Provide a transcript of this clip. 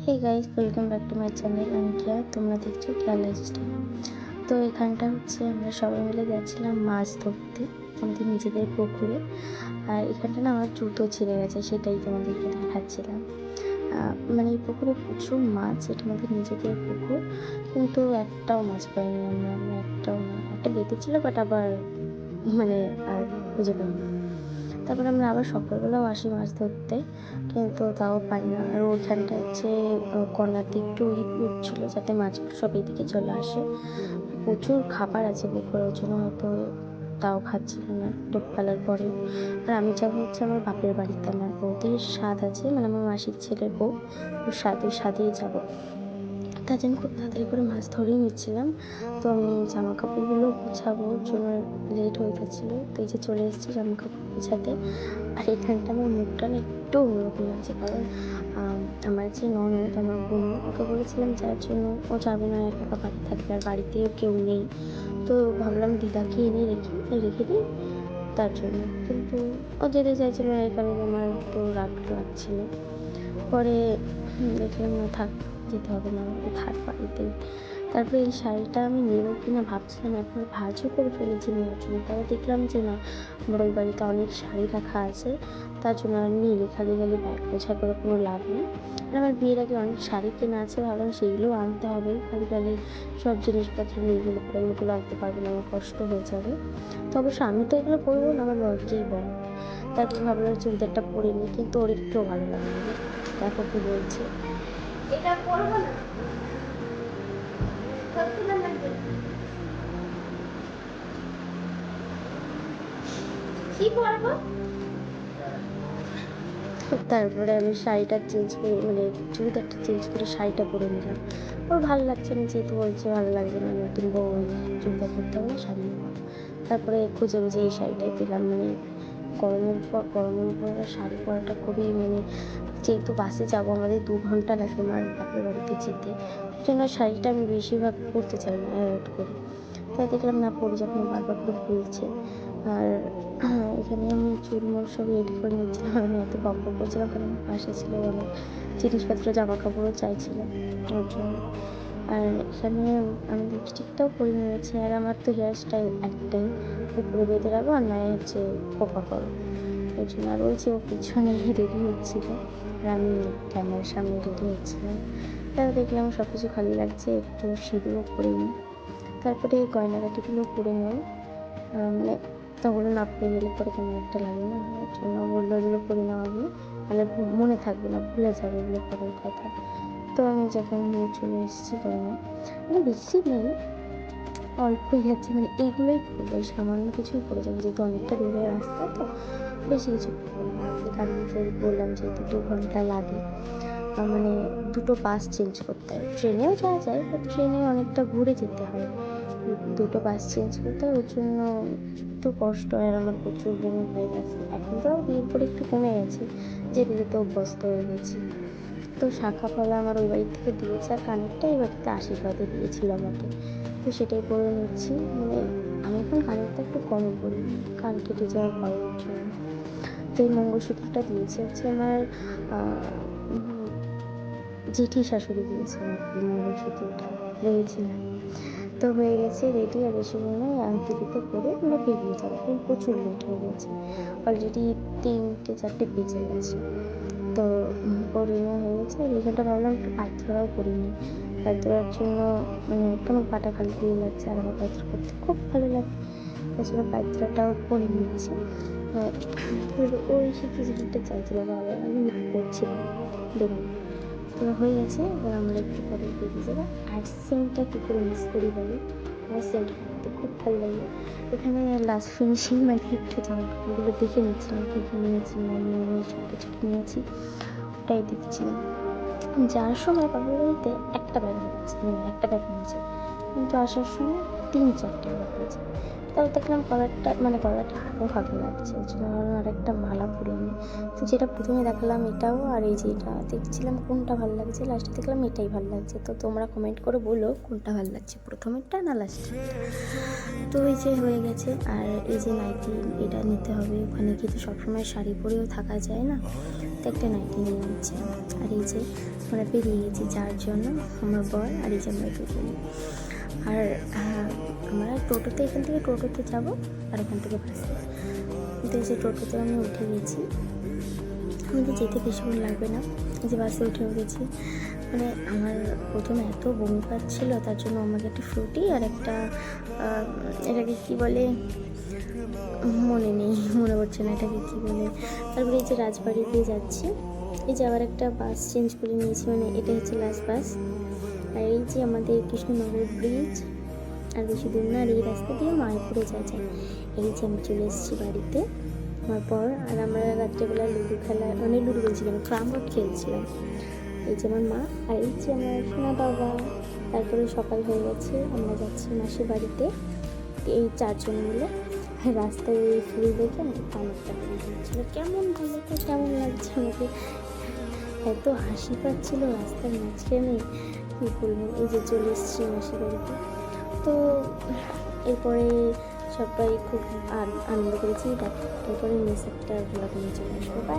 Hey guys, welcome back to my channel. আমি কেয়া, তোমরা দেখছো কেয়া লাইফস্টাইল। তো এখানটা হচ্ছে আমরা সবাই মিলে গেছিলাম মাছ ধরতে আমাদের নিজেদের পুকুরে। আর এখানটা না আমার জুতো ছিঁড়ে গেছে, সেটাই তোমাদেরকে দেখাচ্ছিলাম। মানে এই পুকুরে প্রচুর মাছ, এটা আমাদের নিজেদের পুকুর, কিন্তু একটাও মাছ পাইনি আমরা, একটাও না। একটা বেঁধেছিল বাট আবার আর খুঁজে পাইনি। তারপরে আমরা আবার সকালবেলাও আসি মাছ ধরতে, কিন্তু তাও পাই না। আর ওইখানটা হচ্ছে কর্নার দিক একটু উঠছিল যাতে মাছগুলো সব এদিকে চলে আসে। প্রচুর খাবার আছে পুকুরের জন্য, হয়তো তাও খাচ্ছিল না ডুব ফেলার পরেও। আর আমি যাবো হচ্ছে আমার বাপের বাড়িতে, আমার বৌদির স্বাদ আছে, আমার মাসির ছেলের বউ, ওর স্বাদেই যাবো। তার জন্য খুব তাড়াতাড়ি করে মাছ ধরেই নিচ্ছিলাম। তো আমি জামা কাপড়গুলো গুছাবো জন্য লেট হয়ে গেছিলো। তো এই যে চলে এসেছি জামা কাপড় গুছাতে। আর এখানটা আমার মুখটা না একটু অন্যরকম লাগছে, কারণ আমার যে ননদ, আমার বোন, ওকে বলেছিলাম যার জন্য, ও যাবে না, একা একা বাড়ি থাকবে, আর বাড়িতেও কেউ নেই। তো ভাবলাম দিদাকে এনে রেখে দিই তার জন্য, কিন্তু ও যেতে চাইছিল না, এই কারণে আমার একটু রাগ লাগছিলো। পরে দেখলাম না থাক, যেতে হবে না, থাক বাড়িতেই। তারপরে এই শাড়িটা আমি নেবো কিনা ভাবছিলাম, একবার ভাঁজও করে ফেলেছি নেওয়ার জন্য। তারপর দেখলাম যে না, আমার ওই বাড়িতে অনেক শাড়ি রাখা আছে, তার জন্য আর নিয়ে খালি ব্যাগ গোছা করে কোনো লাভ নেই। আর আমার বিয়ের আগে অনেক শাড়ি কেনা আছে, ভাবলাম সেগুলোও আনতে হবে। খালি সব জিনিসপত্র নিয়ে গেলে পরে ওগুলো আনতে পারবো না, আমার কষ্ট হয়ে যাবে। তো অবশ্য আমি তো এগুলো পরবো না, আমার ননদকেই বলবো। তারপর ভাবলাম চুড়িদারটা পরে নিই, কিন্তু ওর একটু ভালো লাগে না। দেখো কি বলছে, এটা পরবো না, কি পরবো। তারপরে আমি শাড়িটা চেঞ্জ করে, চুড়িদারটা চেঞ্জ করে শাড়িটা পরে নিলাম। ওর ভালো লাগছে না, যেহেতু বলছে ভালো লাগছে না, নতুন বউ চুড়িদার পরতে হবে না, শাড়ি নেবো। তারপরে খুঁজে এই শাড়িটাই পেলাম। গরমের উপর শাড়ি পরাটা খুবই যেহেতু বাসে যাবো, আমাদের 2 ঘন্টা লাগে আমার বাপের বাড়িতে যেতে, ওই জন্য শাড়িটা আমি বেশিরভাগ পরতে চাই না অ্যাভয়েড করি। তাই দেখলাম না পরে যখন বারবার করে বলছে। আর এখানে আমি চুলমুল সব রেডি করে নিচ্ছিলাম, আমি এত বকবক করছিলাম কারণ আমার পাশে ছিল অনেক জিনিসপত্র, জামা কাপড়ও চাইছিল ওর জন্য। আর এখানে আমি লিপস্টিকটাও পরে নিয়েছি। আর আমার তো হেয়ার স্টাইল একটাই, উপরে বেঁধে রাখবো আর নয় হচ্ছে খোপা করো, ওই জন্য। আর ওই যে ও পিছনে রেডি হচ্ছিলো আর আমি ক্যামেরার সামনে রেডি হচ্ছিলাম। তারপর দেখলাম সব কিছু খালি লাগছে, একটু সিঁদুরও করে নিই। তারপরে গয়নাগাটিগুলো করে নিই, ওগুলো না পরে গেলে পরে কেমন একটা লাগে না, ওর জন্য বললো এগুলো করে নেওয়া হবে, তাহলে মনে থাকবে না, ভুলে যাবে এগুলো পরের কথা। তো আমি যখন নিয়ে চলে এসেছি গয়না, বেশি নেই, অল্পই আছে, এইগুলোই করবো, সামান্য কিছুই করে যাবো, যেহেতু অনেকটা দূরের রাস্তা, তো বেশি কিছু করবো না। কারণ বললাম যেহেতু 2 ঘন্টা লাগে, দুটো বাস চেঞ্জ করতে হয়। ট্রেনেও যাওয়া যায়, বাট ট্রেনে অনেকটা ঘুরে যেতে হয়, দুটো বাস চেঞ্জ করতে হয়, ওর জন্য একটু কষ্ট হয়। আর আমার প্রচুর বমি হয়ে গেছে, এখন তো বিয়ের পরে একটু কমে গেছে, যেতে যেতে অভ্যস্ত হয়ে গেছি। তো শাখা পলা আমার ওই বাড়ি থেকে দিয়েছে, আর কানেরটা এই বাড়িতে আশীর্বাদে দিয়েছিল আমাকে, তো সেটাই পরে নিচ্ছি। আমি এখন কানেরটা একটু কমই পরি, কান কেটে যাওয়ার ভয়ের জন্য। তো এই মঙ্গলসূত্রটা দিয়েছে হচ্ছে আমার জেঠি শাশুড়ি দিয়েছে আমাকে মঙ্গলসূত্রটা, ভেবেছিলাম। তো হয়ে গেছে রেডি, আর বেশি নয়, আংটি দুটো পরে আমরা বেরিয়ে যাবো, কারণ প্রচুর লেট হয়ে গেছে, অলরেডি 3-4টে বেজে গেছে। তো পরে হয়ে গেছে। আর এখানটা ভাবলাম একটু পায়তোড়াও করে নিই, পায়তোড়ার জন্য কেমন পাটা খালি দিয়ে লাগছে, আর আমার পায়তোড়া করতে খুব ভালো লাগে, তার জন্য পায়তোড়াটাও করে নিচ্ছি। ওই সে কিছু একটা চাইছিল, বাবা আমি করছিলাম, দেখুন। তো হয়ে গেছে, এবার আমরা একটু পরে বেরিয়ে যাবো। আর সেন্টটা কী করে মিস করি বলো, আমার সেন্ট মাখতে খুব ভালো লাগে। এখানে লাস্ট ফিনিশিং একটু জামা কাপড়গুলো দেখে নিচ্ছিলাম, কী কী নিয়েছি না নিয়ে, সব কিছু কিনেছি ওটাই দেখছিলাম। যাওয়ার সময় বাবার বাড়িতে একটা ব্যাগ নিয়েছি, নিয়েছি, কিন্তু আসার সময় 3-4টে ব্যাগ হয়েছে। তারপর দেখলাম গলাটা আরও ফাঁকা লাগছে, ওই জন্য আর একটা মালা পরে নিই। তো যেটা প্রথমে দেখালাম এটাও, আর এই যে এটা দেখছিলাম কোনটা ভালো লাগছে, লাস্টে দেখলাম এটাই ভালো লাগছে। তো তোমরা কমেন্ট করে বলো কোনটা ভালো লাগছে, প্রথমেরটা না লাস্টেরটা। তো এই যে হয়ে গেছে। আর এই যে নাইটি, এটা নিতে হবে, ওখানে গিয়ে তো সবসময় শাড়ি পরেও থাকা যায় না, তো একটা নাইটি নিয়ে নিচ্ছি। আর এই যে আমরা বেরিয়ে গেছি 4 জন, আমার বর আর এই যে আমরা 2 জন। আর আমরা টোটোতে, এখান থেকে টোটোতে যাব আর এখান থেকে বাসে। তো এই যে টোটোতে আমি উঠে গেছি, আমাদের যেতে বেশিক্ষণ লাগবে না। এই যে বাসে উঠেও গেছি। মানে আমার প্রথমে এত বমি পাচ্ছিলো, তার জন্য আমাকে একটা ফ্রুটি আর একটা এটাকে কী বলে মনে পড়ছে না এটাকে কী বলে। তারপরে এই যে রাজবাড়ি দিয়ে যাচ্ছি, এই যে আবার একটা বাস চেঞ্জ করে নিয়েছি, মানে এটা হচ্ছে লাস্ট বাস। আর এই যে আমাদের কৃষ্ণনগর ব্রিজ, আর বেশি দূর না, আর এই রাস্তা দিয়ে মায়াপুরে যাওয়া যায়। এই যে আমি চলে এসেছি বাড়িতে আমার পর। আর আমরা রাত্রেবেলা লুডো খেলা, মানে লুডো বলছিলাম, ক্রাম বোর্ড খেলছিলাম। এই যে আমার মা, আর এই যে আমার সোনা বাবা। তারপরে সকাল হয়ে গেছে, আমরা যাচ্ছি মাসির বাড়িতে এই 4 জন মিলে। রাস্তায় এই ফুল দেখে আমার কানেরটা হয়ে যাচ্ছিলো, কেমন ভালো তো কেমন লাগছে আমাকে, এত হাসি পাচ্ছিলো রাস্তার মাঝখানে, কী বলবো। এই যে চলে এসেছি মাসির বাড়িতে। তো এরপরে সবাই খুব আনন্দ করেছি। তারপরে মিস একটা ব্লগ নিয়ে চলে আসবো। বাই।